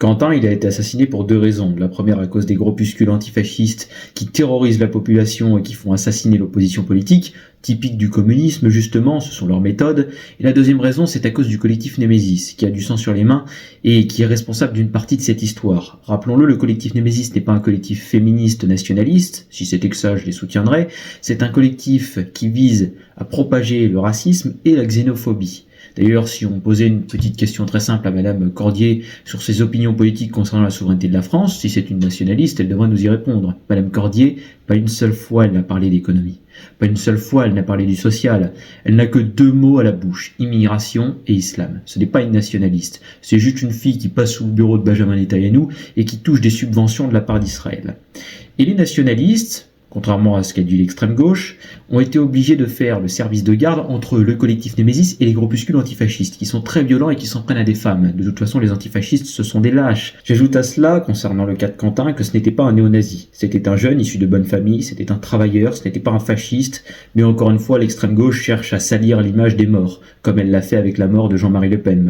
Quentin, il a été assassiné pour deux raisons. La première à cause des groupuscules antifascistes qui terrorisent la population et qui font assassiner l'opposition politique, typique du communisme justement, ce sont leurs méthodes. Et la deuxième raison, c'est à cause du collectif Némésis, qui a du sang sur les mains et qui est responsable d'une partie de cette histoire. Rappelons-le, le collectif Némésis n'est pas un collectif féministe nationaliste, si c'était que ça je les soutiendrais, c'est un collectif qui vise à propager le racisme et la xénophobie. D'ailleurs, si on posait une petite question très simple à Madame Cordier sur ses opinions politiques concernant la souveraineté de la France, si c'est une nationaliste, elle devrait nous y répondre. Madame Cordier, pas une seule fois elle n'a parlé d'économie. Pas une seule fois elle n'a parlé du social. Elle n'a que deux mots à la bouche, immigration et islam. Ce n'est pas une nationaliste. C'est juste une fille qui passe sous le bureau de Benjamin Netanyahu et qui touche des subventions de la part d'Israël. Et les nationalistes, contrairement à ce qu'a dit l'extrême gauche, ont été obligés de faire le service de garde entre le collectif Némésis et les groupuscules antifascistes, qui sont très violents et qui s'en prennent à des femmes. De toute façon, les antifascistes, ce sont des lâches. J'ajoute à cela, concernant le cas de Quentin, que ce n'était pas un néo-nazi. C'était un jeune issu de bonne famille, c'était un travailleur, ce n'était pas un fasciste, mais encore une fois, l'extrême gauche cherche à salir l'image des morts, comme elle l'a fait avec la mort de Jean-Marie Le Pen.